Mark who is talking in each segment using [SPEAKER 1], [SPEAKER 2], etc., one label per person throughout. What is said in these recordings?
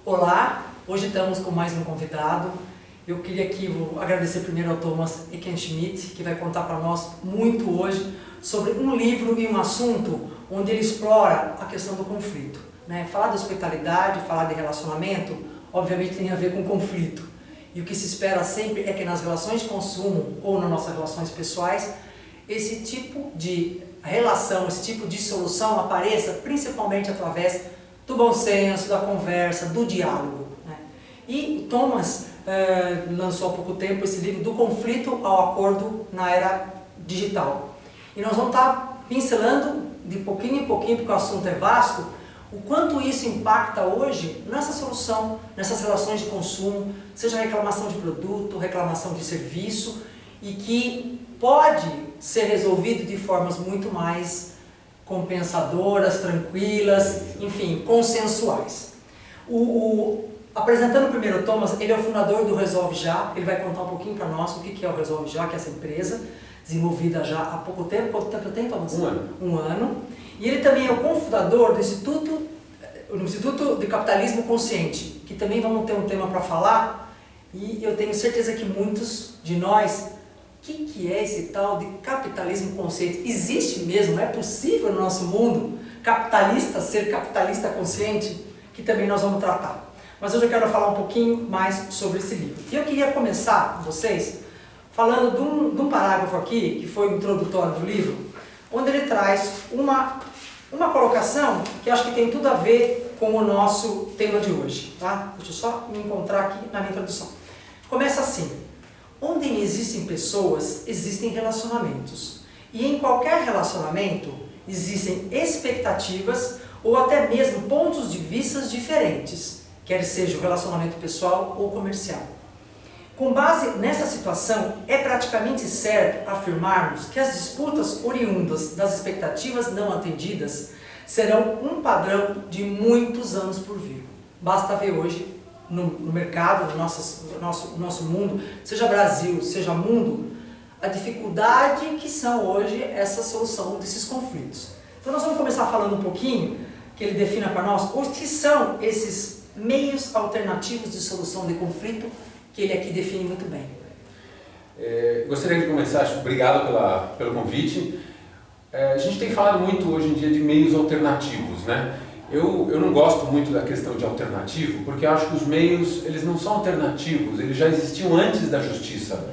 [SPEAKER 1] Olá, hoje estamos com mais um convidado. Eu queria aqui agradecer primeiro ao Thomas Eckenschmidt, que vai contar para nós muito hoje sobre um livro e um assunto onde ele explora a questão do conflito. Falar de hospitalidade, falar de relacionamento, obviamente tem a ver com conflito. E o que se espera sempre é que nas relações de consumo ou nas nossas relações pessoais, esse tipo de relação, esse tipo de solução apareça principalmente através do bom senso, da conversa, do diálogo. E o Thomas lançou há pouco tempo esse livro Do Conflito ao Acordo na Era Digital. E nós vamos estar pincelando de pouquinho em pouquinho, porque o assunto é vasto, o quanto isso impacta hoje nessa solução, nessas relações de consumo, seja reclamação de produto, reclamação de serviço, e que pode ser resolvido de formas muito mais compensadoras, tranquilas, enfim, consensuais. Apresentando primeiro o Thomas, ele é o fundador do Resolve Já, ele vai contar um pouquinho para nós o que é o Resolve Já, que é essa empresa, desenvolvida já há pouco tempo. Quanto tempo tem, Thomas? Um ano. E ele também é o cofundador do Instituto de Capitalismo Consciente, que também vamos ter um tema para falar, e eu tenho certeza que muitos de nós, o que é esse tal de capitalismo consciente? Existe mesmo? É possível no nosso mundo capitalista ser capitalista consciente? Que também nós vamos tratar. Mas hoje eu quero falar um pouquinho mais sobre esse livro. E eu queria começar com vocês falando de um parágrafo aqui, que foi o introdutório do livro, onde ele traz uma colocação que acho que tem tudo a ver com o nosso tema de hoje. Tá? Deixa eu só me encontrar aqui na minha introdução. Começa assim: onde existem pessoas, existem relacionamentos. E em qualquer relacionamento existem expectativas ou até mesmo pontos de vista diferentes, quer seja o relacionamento pessoal ou comercial. Com base nessa situação, é praticamente certo afirmarmos que as disputas oriundas das expectativas não atendidas serão um padrão de muitos anos por vir. Basta ver hoje no mercado, no nosso mundo, seja Brasil, seja mundo, a dificuldade que são hoje essa solução desses conflitos. Então nós vamos começar falando um pouquinho, que ele defina para nós, o que são esses meios alternativos de solução de conflito, que ele aqui define muito bem.
[SPEAKER 2] Gostaria de começar, obrigado pelo convite. A gente tem falado muito hoje em dia de meios alternativos, né? Eu não gosto muito da questão de alternativo, porque eu acho que os meios, eles não são alternativos, eles já existiam antes da justiça.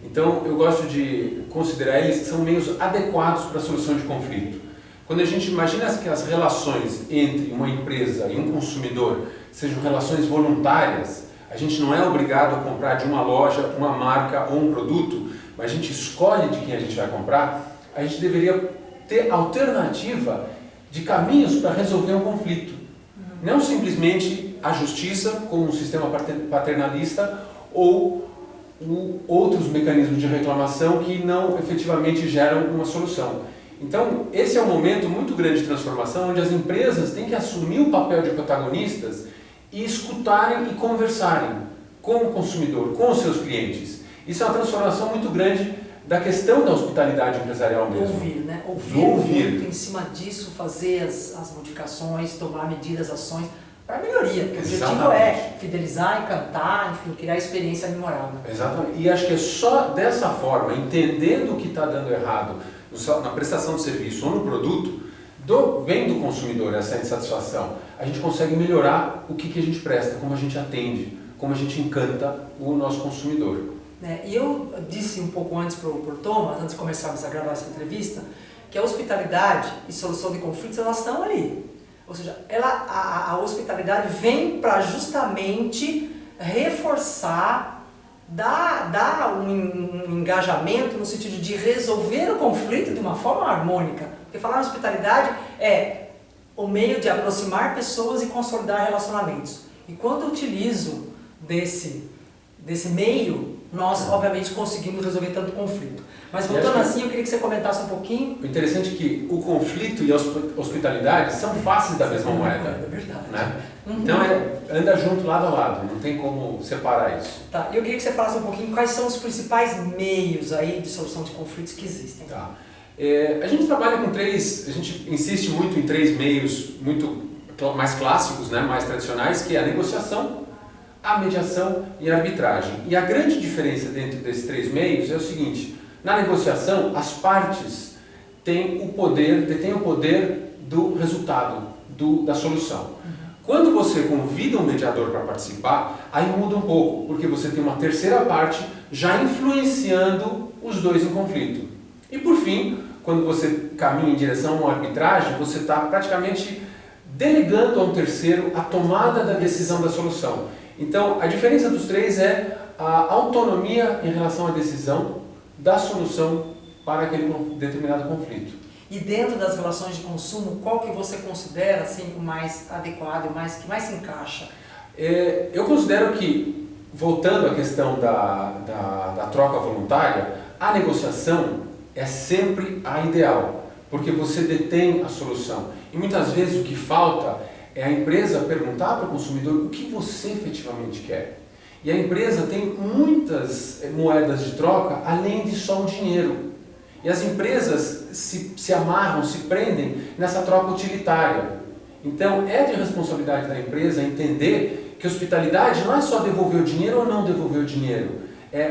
[SPEAKER 2] Então eu gosto de considerar eles que são meios adequados para a solução de conflito. Quando a gente imagina que as relações entre uma empresa e um consumidor sejam relações voluntárias, a gente não é obrigado a comprar de uma loja, uma marca ou um produto, mas a gente escolhe de quem a gente vai comprar, a gente deveria ter alternativa de caminhos para resolver um conflito. Não simplesmente a justiça como um sistema paternalista ou outros mecanismos de reclamação que não efetivamente geram uma solução. Então, esse é um momento muito grande de transformação, onde as empresas têm que assumir o papel de protagonistas e escutarem e conversarem com o consumidor, com os seus clientes. Isso é uma transformação muito grande da questão da hospitalidade empresarial mesmo.
[SPEAKER 1] Ouvir, né? Ouvir muito, em cima disso, fazer as modificações, tomar medidas, ações para melhoria, porque o objetivo é fidelizar, encantar, enfim, criar experiência memorável.
[SPEAKER 2] Exatamente. E acho que é só dessa forma, entendendo o que está dando errado na prestação de serviço ou no produto, vem do consumidor essa insatisfação, a gente consegue melhorar o que a gente presta, como a gente atende, como a gente encanta o nosso consumidor.
[SPEAKER 1] E eu disse um pouco antes para o Thomas, antes de começarmos a gravar essa entrevista, que a hospitalidade e solução de conflitos, elas estão ali. Ou seja, a hospitalidade vem para justamente reforçar, dar um engajamento no sentido de resolver o conflito de uma forma harmônica. Porque falar em hospitalidade é o meio de aproximar pessoas e consolidar relacionamentos. E quando eu utilizo desse meio, nós obviamente conseguimos resolver tanto conflito. Mas voltando assim, eu queria que você comentasse um pouquinho.
[SPEAKER 2] O interessante é que o conflito e a hospitalidade são faces da mesma moeda.
[SPEAKER 1] É verdade.
[SPEAKER 2] Né? Então anda junto, lado a lado, não tem como separar isso.
[SPEAKER 1] Tá, eu queria que você falasse um pouquinho quais são os principais meios aí de solução de conflitos que existem.
[SPEAKER 2] Tá. A gente trabalha com a gente insiste muito em três meios muito mais clássicos, né, mais tradicionais, que é a negociação, a mediação e a arbitragem. E a grande diferença dentro desses três meios é o seguinte: na negociação, as partes detêm o poder do resultado, da solução. Quando você convida um mediador para participar, aí muda um pouco, porque você tem uma terceira parte já influenciando os dois em conflito. E por fim, quando você caminha em direção a uma arbitragem, você está praticamente delegando a um terceiro a tomada da decisão da solução. Então, a diferença dos três é a autonomia em relação à decisão da solução para aquele determinado conflito.
[SPEAKER 1] E dentro das relações de consumo, qual que você considera assim, o mais adequado, que mais se encaixa?
[SPEAKER 2] Eu considero que, voltando à questão da troca voluntária, a negociação é sempre a ideal, porque você detém a solução. E muitas vezes o que falta é a empresa perguntar para o consumidor o que você efetivamente quer. E a empresa tem muitas moedas de troca além de só o dinheiro. E as empresas se amarram, se prendem nessa troca utilitária. Então é de responsabilidade da empresa entender que hospitalidade não é só devolver o dinheiro ou não devolver o dinheiro.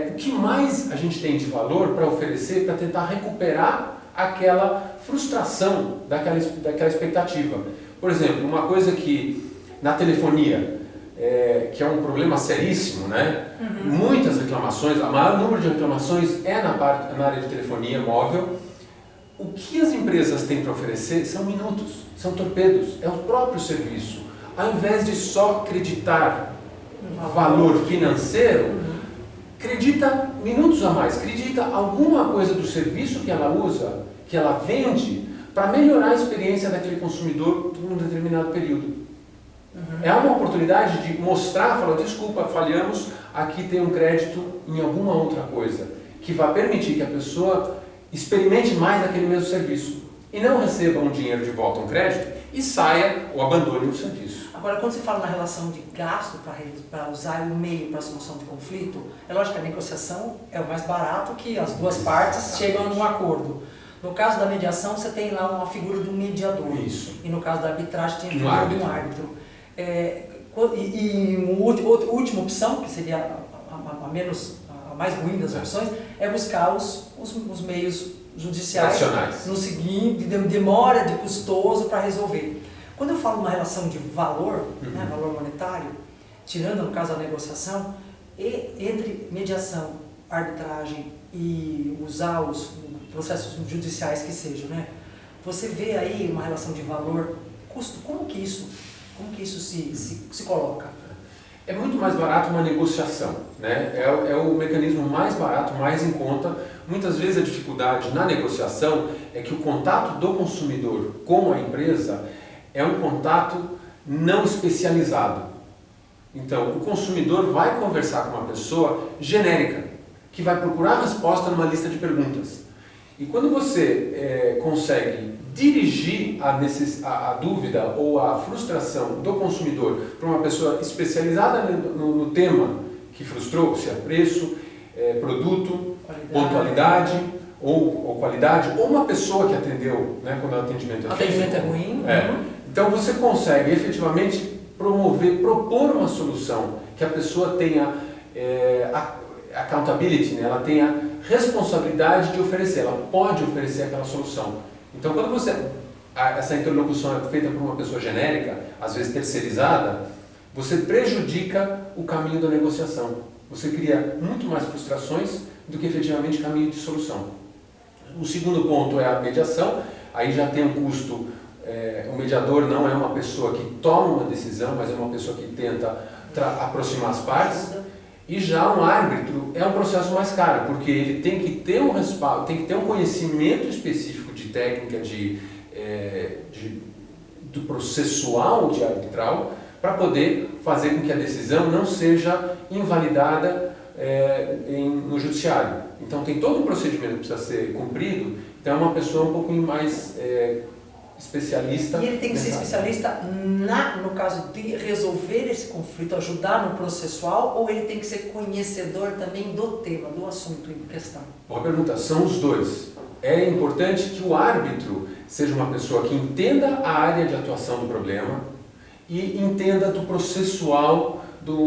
[SPEAKER 2] O que mais a gente tem de valor para oferecer para tentar recuperar aquela frustração daquela expectativa. Por exemplo, uma coisa que na telefonia, que é um problema seríssimo, né? Muitas reclamações, o maior número de reclamações é na área de telefonia móvel. O que as empresas têm para oferecer são minutos, são torpedos, é o próprio serviço. Ao invés de só acreditar valor financeiro, acredita minutos a mais, acredita alguma coisa do serviço que ela usa, que ela vende, para melhorar a experiência daquele consumidor por um determinado período. É uma oportunidade de mostrar, falar, desculpa, falhamos, aqui tem um crédito em alguma outra coisa, que vai permitir que a pessoa experimente mais daquele mesmo serviço e não receba um dinheiro de volta, um crédito, e saia ou abandone o serviço.
[SPEAKER 1] Agora, quando se fala na relação de gasto para usar o meio para a solução de conflito, é lógico que a negociação é o mais barato, que as duas partes chegam num acordo. No caso da mediação, você tem lá uma figura do mediador.
[SPEAKER 2] Isso.
[SPEAKER 1] E no caso da arbitragem, tem a figura de um árbitro. E uma última opção, que seria a mais ruim das opções, é buscar os meios judiciais no seguinte, demora de custoso para resolver. Quando eu falo uma relação de valor, né, valor monetário, tirando no caso a negociação, entre mediação, arbitragem e usar os processos judiciais que sejam, né, você vê aí uma relação de valor, custo, como que isso se coloca?
[SPEAKER 2] É muito mais barato uma negociação, né? É o mecanismo mais barato, mais em conta. Muitas vezes a dificuldade na negociação é que o contato do consumidor com a empresa é um contato não especializado. Então, o consumidor vai conversar com uma pessoa genérica, que vai procurar resposta numa lista de perguntas. E quando você consegue dirigir a dúvida ou a frustração do consumidor para uma pessoa especializada no tema que frustrou, se é preço, produto, pontualidade ou qualidade, ou uma pessoa que atendeu, né, quando o atendimento é físico.
[SPEAKER 1] Atendimento é ruim.
[SPEAKER 2] Então você consegue efetivamente propor uma solução que a pessoa tenha accountability, né? Ela tenha responsabilidade de oferecer, ela pode oferecer aquela solução. Então quando essa interlocução é feita por uma pessoa genérica, às vezes terceirizada, você prejudica o caminho da negociação. Você cria muito mais frustrações do que efetivamente caminho de solução. O segundo ponto é a mediação, aí já tem um custo. O mediador não é uma pessoa que toma uma decisão, mas é uma pessoa que tenta aproximar as partes. E já um árbitro é um processo mais caro, porque ele tem que ter um respaldo, tem que ter um conhecimento específico de técnica, do processual de arbitral, para poder fazer com que a decisão não seja invalidada no judiciário. Então tem todo um procedimento que precisa ser cumprido, então é uma pessoa um pouquinho mais especialista.
[SPEAKER 1] E ele tem que ser especialista no caso de resolver esse conflito, ajudar no processual, ou ele tem que ser conhecedor também do tema, do assunto em questão?
[SPEAKER 2] Boa pergunta, são os dois. É importante que o árbitro seja uma pessoa que entenda a área de atuação do problema, e entenda do processual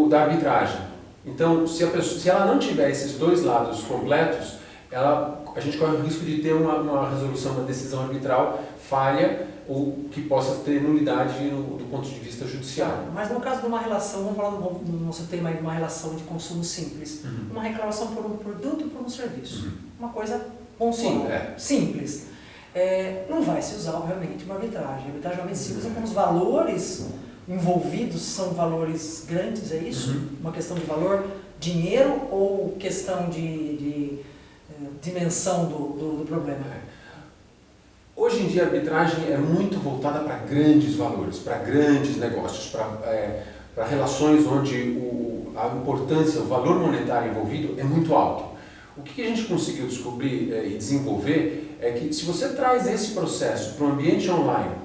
[SPEAKER 2] da arbitragem. Então, se ela não tiver esses dois lados completos, a gente corre o risco de ter uma resolução, uma decisão arbitral falha ou que possa ter nulidade do ponto de vista judicial.
[SPEAKER 1] Mas no caso de uma relação, vamos falar no nosso tema aí de uma relação de consumo simples, uma reclamação por um produto ou por um serviço, uma coisa pontual, simples. Não vai se usar, obviamente, uma arbitragem. A arbitragem realmente se usa quando os valores envolvidos são valores grandes, é isso? Uma questão de valor, dinheiro ou questão de dimensão do problema?
[SPEAKER 2] Hoje em dia a arbitragem é muito voltada para grandes valores, para grandes negócios, para relações onde a importância, o valor monetário envolvido é muito alto. O que a gente conseguiu descobrir e desenvolver é que se você traz esse processo para um ambiente online,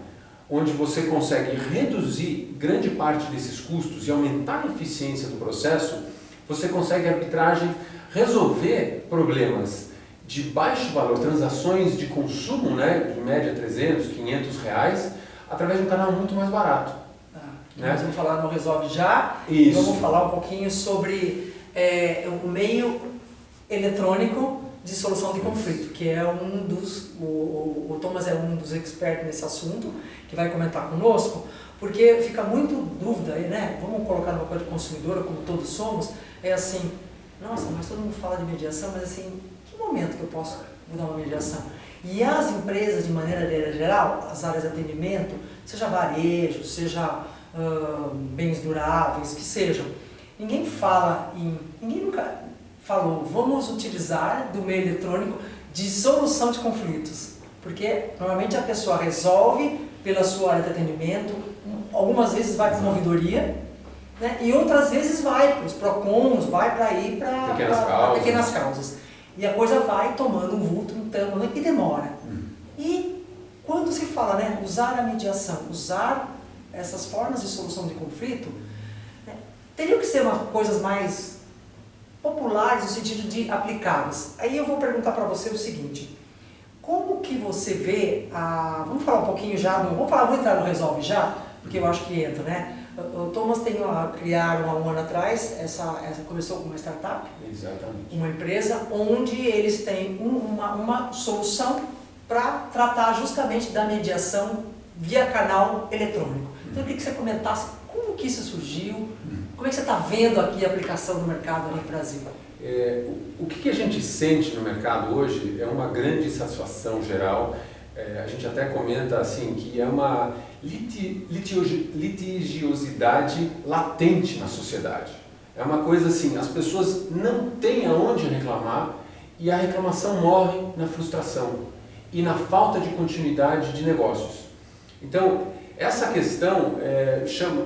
[SPEAKER 2] onde você consegue reduzir grande parte desses custos e aumentar a eficiência do processo, você consegue a arbitragem resolver problemas de baixo valor, transações de consumo, né, de média 300, 500 reais, através de um canal muito mais barato.
[SPEAKER 1] Nós vamos falar no Resolve Já,
[SPEAKER 2] e
[SPEAKER 1] vamos falar um pouquinho sobre o meio eletrônico de solução de conflito, que é o Thomas é um dos expertos nesse assunto, que vai comentar conosco, porque fica muito dúvida aí, né? Vamos colocar numa coisa de consumidora, como todos somos, é assim, nossa, mas todo mundo fala de mediação, mas assim, que momento que eu posso mudar uma mediação? E as empresas, de maneira geral, as áreas de atendimento, seja varejo, seja bens duráveis, que sejam, ninguém nunca falou, vamos utilizar do meio eletrônico de solução de conflitos, porque normalmente a pessoa resolve pela sua área de atendimento, algumas vezes vai para uma ouvidoria, né, e outras vezes vai para os PROCONs, vai para pequenas causas. E a coisa vai tomando um vulto, um tamanho e demora. E quando se fala, né, usar a mediação, usar essas formas de solução de conflito, né, teriam que ser coisas mais populares no sentido de aplicáveis. Aí eu vou perguntar para você o seguinte, como que você vê vamos falar um pouquinho já, vamos entrar no Resolve Já, porque eu acho que entra, né? O Thomas criaram há um ano atrás, começou com uma startup,
[SPEAKER 2] exatamente,
[SPEAKER 1] uma empresa, onde eles têm uma solução para tratar justamente da mediação via canal eletrônico. Então eu queria que você comentasse como que isso surgiu, como é que você está vendo aqui a aplicação no mercado no Brasil?
[SPEAKER 2] O que a gente sente no mercado hoje é uma grande satisfação geral. A gente até comenta assim que é uma litigiosidade latente na sociedade. É uma coisa assim, as pessoas não têm aonde reclamar e a reclamação morre na frustração e na falta de continuidade de negócios. Então, essa questão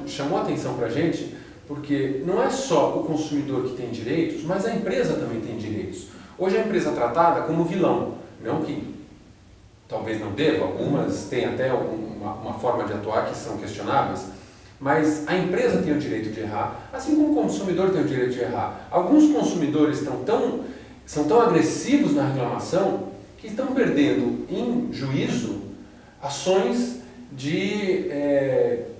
[SPEAKER 2] chamou a atenção para a gente, porque não é só o consumidor que tem direitos, mas a empresa também tem direitos. Hoje a empresa é tratada como vilão, não que talvez não deva, algumas têm até uma forma de atuar que são questionáveis, mas a empresa tem o direito de errar, assim como o consumidor tem o direito de errar. Alguns consumidores são tão agressivos na reclamação que estão perdendo em juízo ações de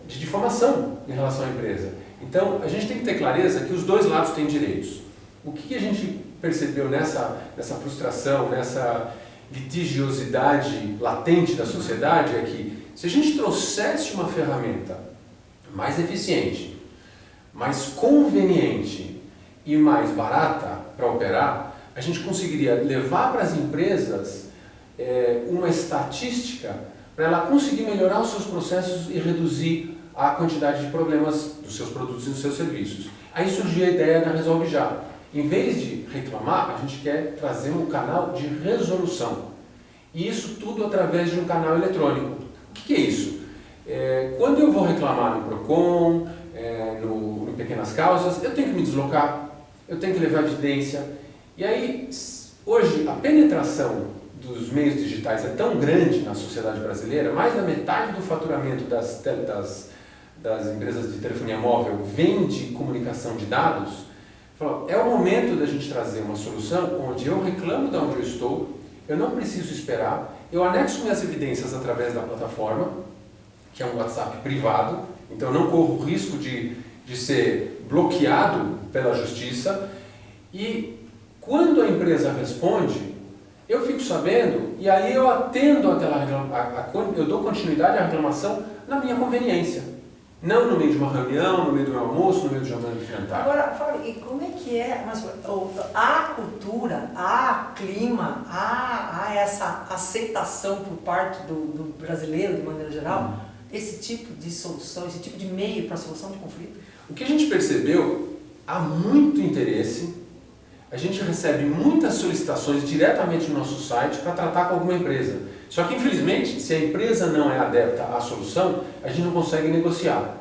[SPEAKER 2] difamação em relação à empresa. Então, a gente tem que ter clareza que os dois lados têm direitos. O que a gente percebeu nessa frustração, nessa litigiosidade latente da sociedade é que se a gente trouxesse uma ferramenta mais eficiente, mais conveniente e mais barata para operar, a gente conseguiria levar para as empresas uma estatística para ela conseguir melhorar os seus processos e reduzir a quantidade de problemas dos seus produtos e dos seus serviços. Aí surgiu a ideia da Resolve Já. Em vez de reclamar, a gente quer trazer um canal de resolução. E isso tudo através de um canal eletrônico. O que é isso? Quando eu vou reclamar no PROCON, em pequenas causas, eu tenho que me deslocar, eu tenho que levar evidência. E aí, hoje, a penetração dos meios digitais é tão grande na sociedade brasileira, mais da metade do faturamento das empresas de telefonia móvel vem de comunicação de dados. É o momento da gente trazer uma solução onde eu reclamo de onde eu estou, eu não preciso esperar, eu anexo minhas evidências através da plataforma, que é um WhatsApp privado, Então eu não corro o risco de ser bloqueado pela justiça e quando a empresa responde, eu fico sabendo e aí eu atendo eu dou continuidade à reclamação na minha conveniência. Não no meio de uma reunião, no meio do meu almoço, no meio de um jantar.
[SPEAKER 1] Agora, Fábio, e como é que é? Mas, há cultura, há clima, há essa aceitação por parte do brasileiro, de maneira geral, esse tipo de solução, esse tipo de meio para a solução de conflito?
[SPEAKER 2] O que a gente percebeu, há muito interesse, a gente recebe muitas solicitações diretamente no nosso site para tratar com alguma empresa. Só que, infelizmente, se a empresa não é adepta à solução, a gente não consegue negociar.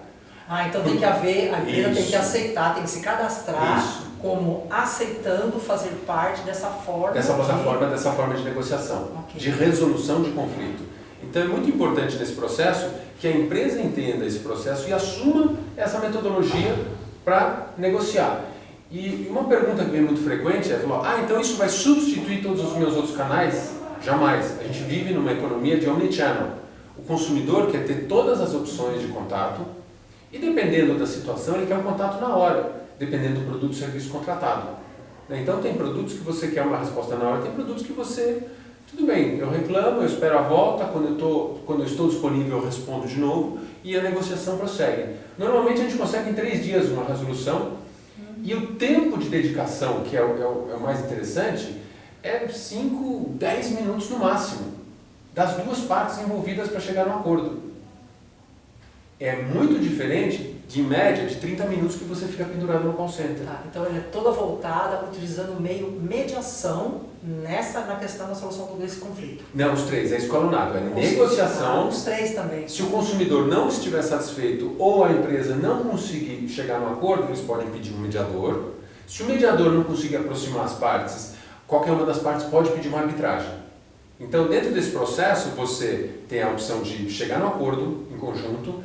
[SPEAKER 1] Então tem que haver, a empresa
[SPEAKER 2] Isso.
[SPEAKER 1] tem que aceitar, tem que se cadastrar
[SPEAKER 2] Isso.
[SPEAKER 1] como aceitando fazer parte dessa forma.
[SPEAKER 2] Dessa plataforma, dessa forma de negociação, de resolução de conflito. Então é muito importante nesse processo que a empresa entenda esse processo e assuma essa metodologia para negociar. E uma pergunta que vem muito frequente é, então isso vai substituir todos os meus outros canais? Jamais. A gente vive numa economia de omnichannel. O consumidor quer ter todas as opções de contato e dependendo da situação ele quer um contato na hora, dependendo do produto ou serviço contratado. Então tem produtos que você quer uma resposta na hora, tem produtos que você... Tudo bem, eu reclamo, eu espero a volta, quando eu estou disponível eu respondo de novo e a negociação prossegue. Normalmente a gente consegue em 3 dias uma resolução e o tempo de dedicação, que é o mais interessante, é 5, 10 minutos no máximo, das duas partes envolvidas para chegar no acordo. É muito diferente, de média, de 30 minutos que você fica pendurado no call center.
[SPEAKER 1] Então ela é toda voltada, utilizando o meio mediação na questão da solução desse conflito.
[SPEAKER 2] Não, os 3, é escalonado, é negociação.
[SPEAKER 1] Os 3 também.
[SPEAKER 2] Se o consumidor não estiver satisfeito ou a empresa não conseguir chegar no acordo, eles podem pedir um mediador. Se o mediador não conseguir aproximar as partes, qualquer uma das partes pode pedir uma arbitragem. Então, dentro desse processo, você tem a opção de chegar no acordo em conjunto,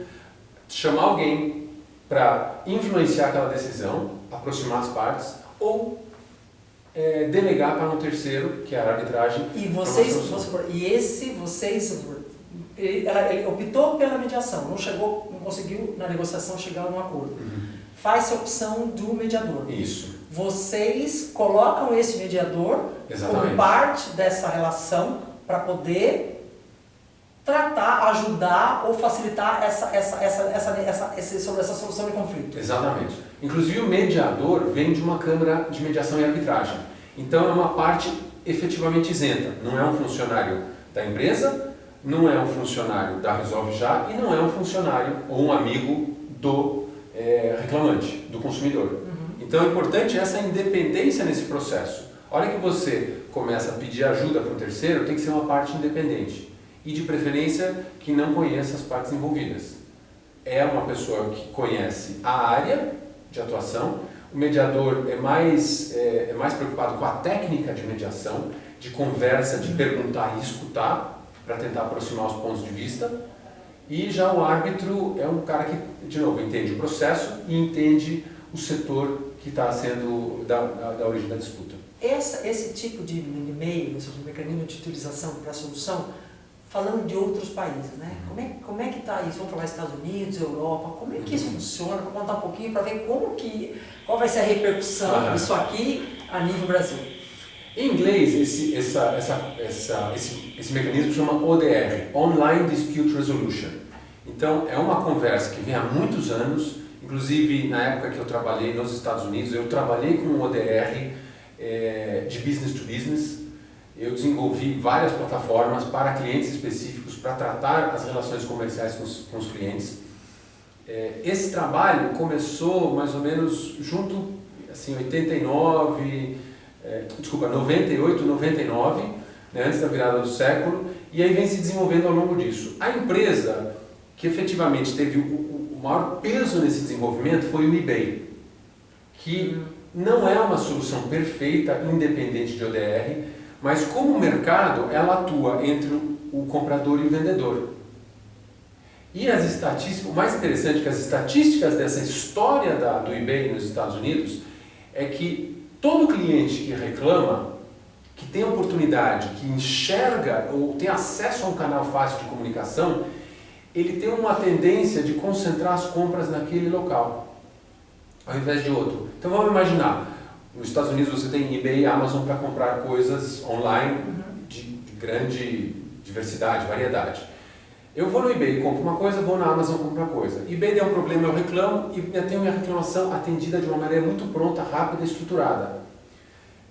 [SPEAKER 2] chamar alguém para influenciar aquela decisão, aproximar as partes, ou delegar para um terceiro, que é a arbitragem.
[SPEAKER 1] E ele optou pela mediação, não conseguiu na negociação chegar a um acordo. Faz-se a opção do mediador.
[SPEAKER 2] Isso.
[SPEAKER 1] Vocês colocam esse mediador como parte dessa relação para poder tratar, ajudar ou facilitar sobre essa solução de conflito.
[SPEAKER 2] Exatamente. Inclusive o mediador vem de uma câmara de mediação e arbitragem. Então é uma parte efetivamente isenta. Não é um funcionário da empresa, não é um funcionário da Resolve Já e não é um funcionário ou um amigo do reclamante, do consumidor. Então é importante essa independência nesse processo. A hora que você começa a pedir ajuda para um terceiro, tem que ser uma parte independente. E de preferência que não conheça as partes envolvidas. É uma pessoa que conhece a área de atuação, o mediador é mais preocupado com a técnica de mediação, de conversa, de perguntar e escutar, para tentar aproximar os pontos de vista, e já o árbitro é um cara que, de novo, entende o processo e entende o setor que está sendo da origem da disputa.
[SPEAKER 1] Esse tipo de meio, ou seja, de mecanismo de utilização para a solução, falando de outros países, né? Como é que está isso? Vamos falar Estados Unidos, Europa, como é que isso funciona? Para contar um pouquinho, para ver qual vai ser a repercussão disso aqui a nível Brasil.
[SPEAKER 2] Em inglês, esse mecanismo chama ODR, Online Dispute Resolution. Então, é uma conversa que vem há muitos anos, inclusive na época que eu trabalhei nos Estados Unidos, eu trabalhei com um ODR de business to business. Eu desenvolvi várias plataformas para clientes específicos para tratar as relações comerciais com os clientes. Esse trabalho começou mais ou menos junto, assim, 98, 99, né, antes da virada do século, e aí vem se desenvolvendo ao longo disso. A empresa que efetivamente teve o maior peso nesse desenvolvimento foi o eBay, que não é uma solução perfeita, independente de ODR, mas como mercado, ela atua entre o comprador e o vendedor. E as estatísticas, o mais interessante é que as estatísticas dessa história do eBay nos Estados Unidos é que todo cliente que reclama, que tem oportunidade, que enxerga ou tem acesso a um canal fácil de comunicação, ele tem uma tendência de concentrar as compras naquele local, ao invés de outro. Então vamos imaginar, nos Estados Unidos você tem eBay e Amazon para comprar coisas online de grande diversidade, variedade. Eu vou no eBay, compro uma coisa, vou na Amazon, compro uma coisa. eBay deu um problema, eu reclamo e eu tenho minha reclamação atendida de uma maneira muito pronta, rápida e estruturada.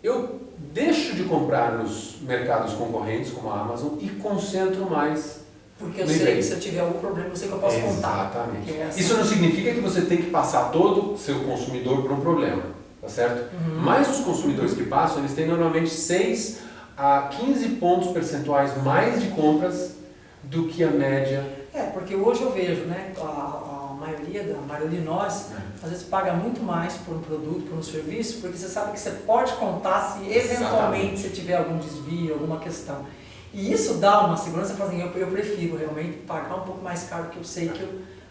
[SPEAKER 2] Eu deixo de comprar nos mercados concorrentes, como a Amazon, e concentro mais
[SPEAKER 1] porque eu sei que se eu tiver algum problema, eu sei que eu posso contar.
[SPEAKER 2] Exatamente. Isso não significa que você tem que passar todo o seu consumidor por um problema, tá certo? Mas os consumidores que passam, eles têm normalmente 6 a 15 pontos percentuais mais de compras do que a média.
[SPEAKER 1] Porque hoje eu vejo, né, a maioria de nós, às vezes paga muito mais por um produto, por um serviço, porque você sabe que você pode contar se eventualmente você tiver algum desvio, alguma questão. E isso dá uma segurança, assim, eu prefiro realmente pagar um pouco mais caro, porque eu sei que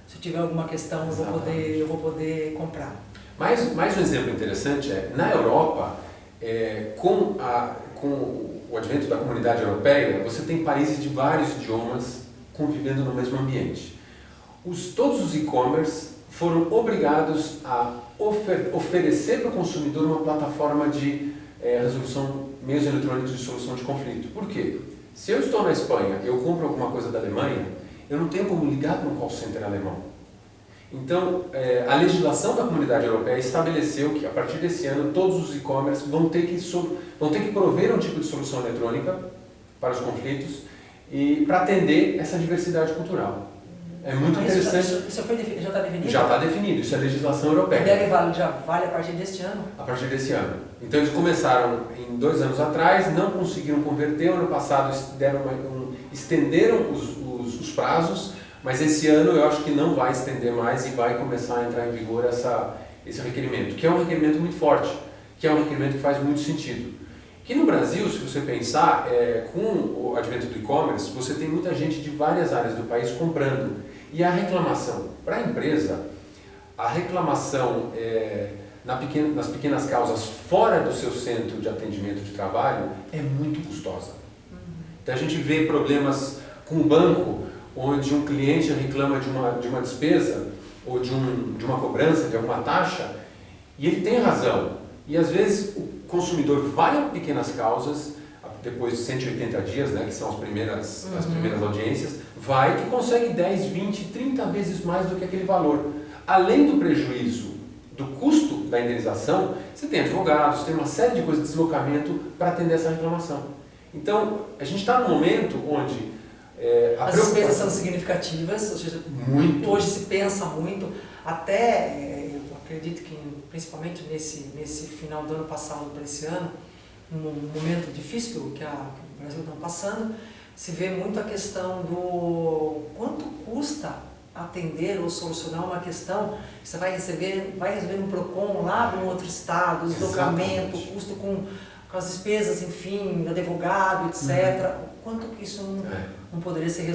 [SPEAKER 1] se eu tiver alguma questão eu vou poder comprar.
[SPEAKER 2] Mais um exemplo interessante na Europa, com o advento da comunidade europeia, você tem países de vários idiomas convivendo no mesmo ambiente. Todos os e-commerce foram obrigados a oferecer para o consumidor uma plataforma de resolução, meios eletrônicos de solução de conflito. Por quê? Se eu estou na Espanha e eu compro alguma coisa da Alemanha, eu não tenho como ligar para um call center alemão. Então, a legislação da comunidade europeia estabeleceu que, a partir desse ano, todos os e-commerce vão ter que prover um tipo de solução eletrônica para os conflitos e para atender essa diversidade cultural. É muito interessante.
[SPEAKER 1] Isso já está definido?
[SPEAKER 2] Já está definido, isso é legislação europeia.
[SPEAKER 1] Já vale a partir deste ano?
[SPEAKER 2] A partir desse ano. Então eles começaram em 2 anos atrás, não conseguiram converter, ano passado estenderam os prazos, mas esse ano eu acho que não vai estender mais e vai começar a entrar em vigor esse requerimento, que é um requerimento muito forte, que é um requerimento que faz muito sentido. Que no Brasil, se você pensar, com o advento do e-commerce, você tem muita gente de várias áreas do país comprando. E a reclamação, para a empresa, a reclamação nas pequenas causas fora do seu centro de atendimento de trabalho é muito custosa. Então a gente vê problemas com o banco, onde um cliente reclama de uma despesa ou de uma cobrança, de alguma taxa, e ele tem razão. E às vezes o consumidor vai a pequenas causas, depois de 180 dias, né, que são as primeiras audiências, vai e consegue 10, 20, 30 vezes mais do que aquele valor. Além do prejuízo do custo da indenização, você tem advogados, tem uma série de coisas de deslocamento para atender essa reclamação. Então, a gente está num momento onde
[SPEAKER 1] as despesas são significativas, ou seja, hoje se pensa muito, até eu acredito que principalmente nesse final do ano passado para esse ano, um momento difícil que o Brasil está passando, se vê muito a questão do quanto custa atender ou solucionar uma questão que você vai receber no PROCON lá de um outro estado, deslocamento, custo com as despesas, enfim, advogado, etc. Quanto que isso não poderia ser resolvido?